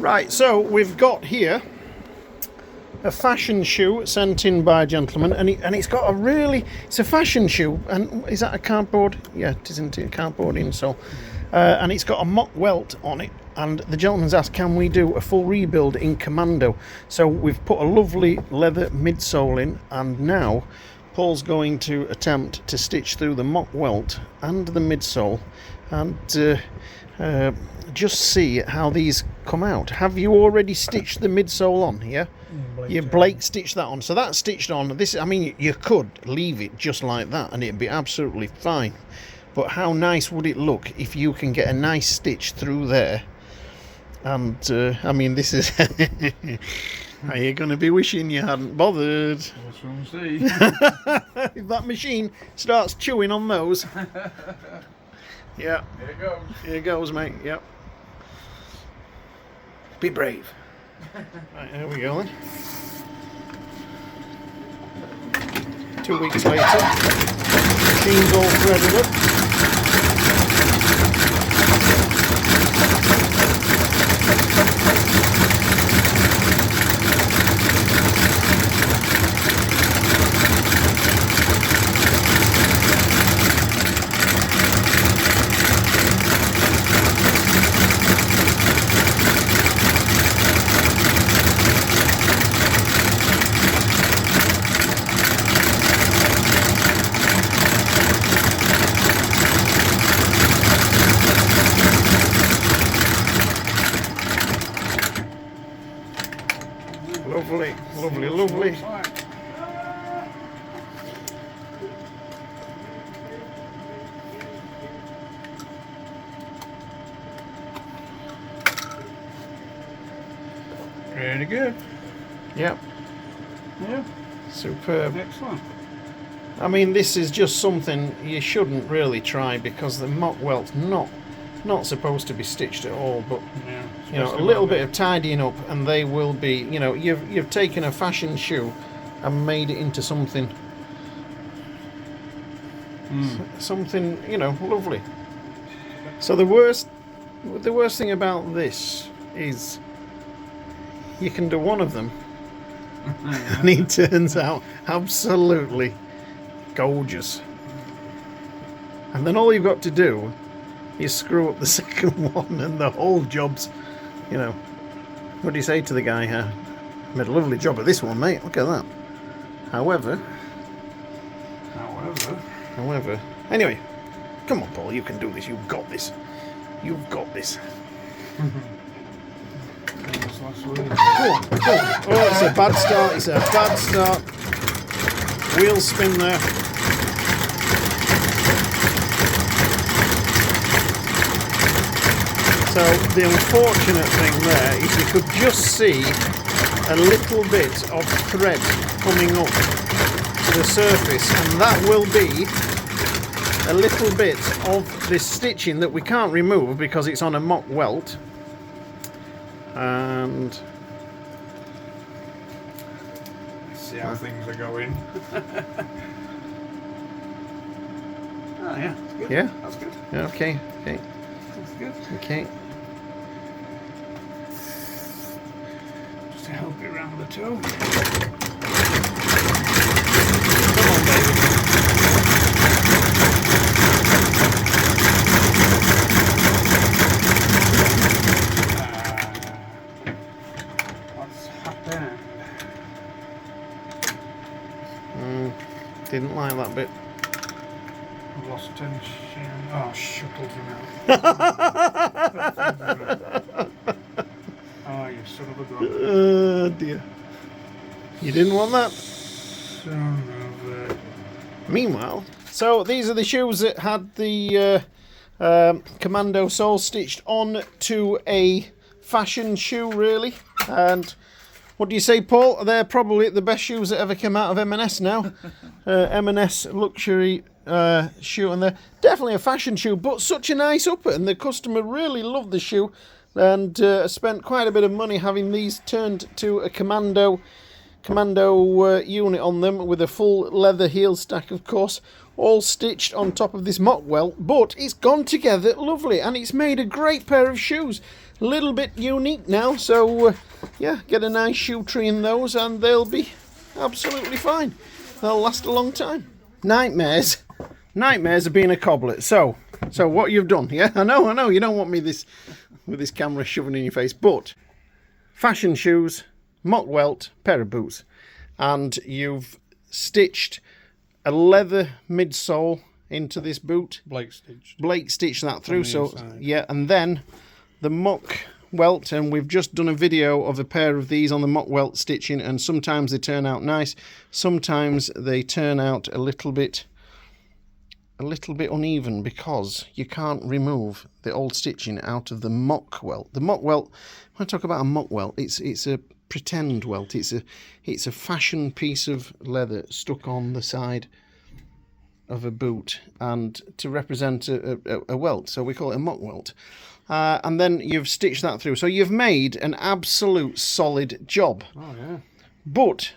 Right, so we've got here a fashion shoe sent in by a gentleman, and it's got a really, it's a fashion shoe, and is that a cardboard? Yeah, it is, isn't it? A cardboard insole. And it's got a mock welt on it, and the gentleman's asked, can we do a full rebuild in Commando? So we've put a lovely leather midsole in, and now Paul's going to attempt to stitch through the mock welt and the midsole, and just see how these come out. Have you already stitched the midsole on here? Blake stitched that on, so that's stitched on. This, I mean, you could leave it just like that and it'd be absolutely fine, but how nice would it look if you can get a nice stitch through there? And I mean, this is are you going to be wishing you hadn't bothered? What's wrong, see? If that machine starts chewing on those. Yeah, Here it goes. Here goes, mate. Yep. Be brave. Right, here we go then. 2 weeks later, machine's all threaded up. Lovely, lovely, lovely. Really good. Yep. Yeah. Superb. Excellent. I mean, this is just something you shouldn't really try, because the mock welt's not supposed to be stitched at all, but Yeah. you know, a little bit of tidying up and they will be, you know, you've taken a fashion shoe and made it into something something, you know, lovely. So the worst thing about this is you can do one of them and it turns out absolutely gorgeous, and then all you've got to do is screw up the second one and the whole job's, you know. What do you say to the guy here? Made a lovely job of this one, mate. Look at that. However, anyway, come on, Paul, you can do this. You've got this. You've got this. Go on, go on. Oh, it's a bad start. It's a bad start. Wheels spin there. So the unfortunate thing there is you could just see a little bit of thread coming up to the surface, and that will be a little bit of this stitching that we can't remove because it's on a mock welt. And Let's see how things are going. Oh yeah, that's good. yeah, That's good. okay, okay, That's good. okay. Just to help it around the toe. Come on, baby. What's happened? Didn't like that bit. I've lost tension. Oh, shuttled him out. Oh, you son of a gun. Dear. You didn't want that? Son of a... Meanwhile, so these are the shoes that had the Commando sole stitched on to a fashion shoe, really. And what do you say, Paul? They're probably the best shoes that ever came out of M&S now. M&S luxury shoe, and they're definitely a fashion shoe, but such a nice upper, and the customer really loved the shoe and spent quite a bit of money having these turned to a Commando Commando unit on them with a full leather heel stack, of course, all stitched on top of this mock welt, but it's gone together lovely and it's made a great pair of shoes. A little bit unique now, so yeah, get a nice shoe tree in those and they'll be absolutely fine. They'll last a long time. Nightmares of being a cobbler. So what you've done, yeah, I know, you don't want me with this camera shoving in your face, but fashion shoes, mock welt, pair of boots, and you've stitched a leather midsole into this boot. Blake stitched that through, so inside. Yeah, and then the mock welt, and we've just done a video of a pair of these on the mock welt stitching, and sometimes they turn out nice, sometimes they turn out a little bit uneven because you can't remove the old stitching out of the mock welt. The mock welt, when I talk about a mock welt, it's a pretend welt. It's a fashion piece of leather stuck on the side of a boot and to represent a welt, so we call it a mock welt. And then you've stitched that through, so you've made an absolute solid job. Oh yeah. But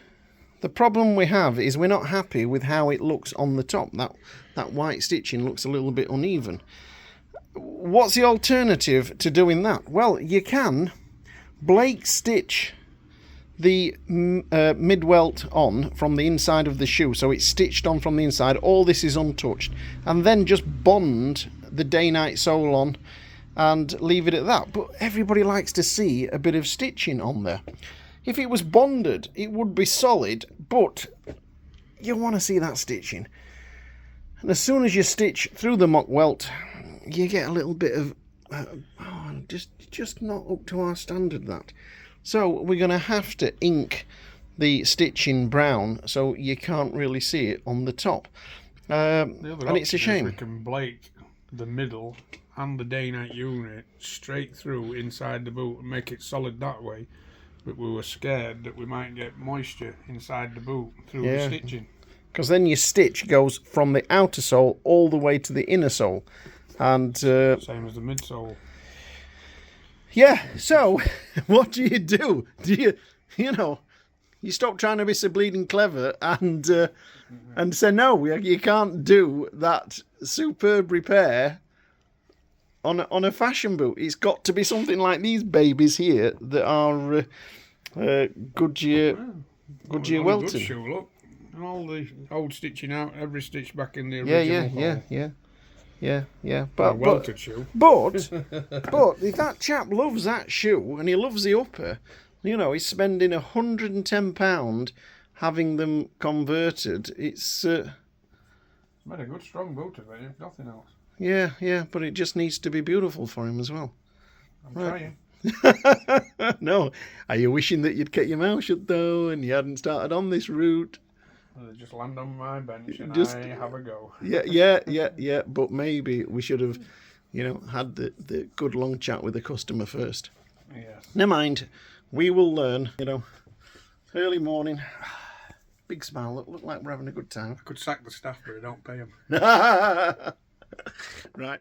the problem we have is we're not happy with how it looks on the top. That white stitching looks a little bit uneven. What's the alternative to doing that? Well, you can Blake stitch the mid-welt on from the inside of the shoe, so it's stitched on from the inside, all this is untouched, and then just bond the Dainite sole on and leave it at that. But everybody likes to see a bit of stitching on there. If it was bonded, it would be solid, but you want to see that stitching. And as soon as you stitch through the mock welt, you get a little bit of just not up to our standard, that. So we're going to have to ink the stitching brown so you can't really see it on the top. And it's a shame. We can Blake the middle and the Dainite unit straight through inside the boot and make it solid that way. But we were scared that we might get moisture inside the boot through the stitching. Because then your stitch goes from the outer sole all the way to the inner sole. And same as the midsole. Yeah, so what do? You stop trying to be so bleeding clever and say, no, you can't do that superb repair on a fashion boot. It's got to be something like these babies here that are Goodyear welted. Good shoe, look. And all the old stitching out, every stitch back in the original hole. Yeah. Welted shoe. But if that chap loves that shoe and he loves the upper, he's spending £110 having them converted. It's made a good strong boot of it, if nothing else. Yeah, but it just needs to be beautiful for him as well. I'm trying. No, are you wishing that you'd kept your mouth shut though and you hadn't started on this route? They just land on my bench and I have a go. Yeah. But maybe we should have, had the good long chat with the customer first. Yes. Never mind. We will learn. Early morning, big smile. Look like we're having a good time. I could sack the staff, but I don't pay them. Right.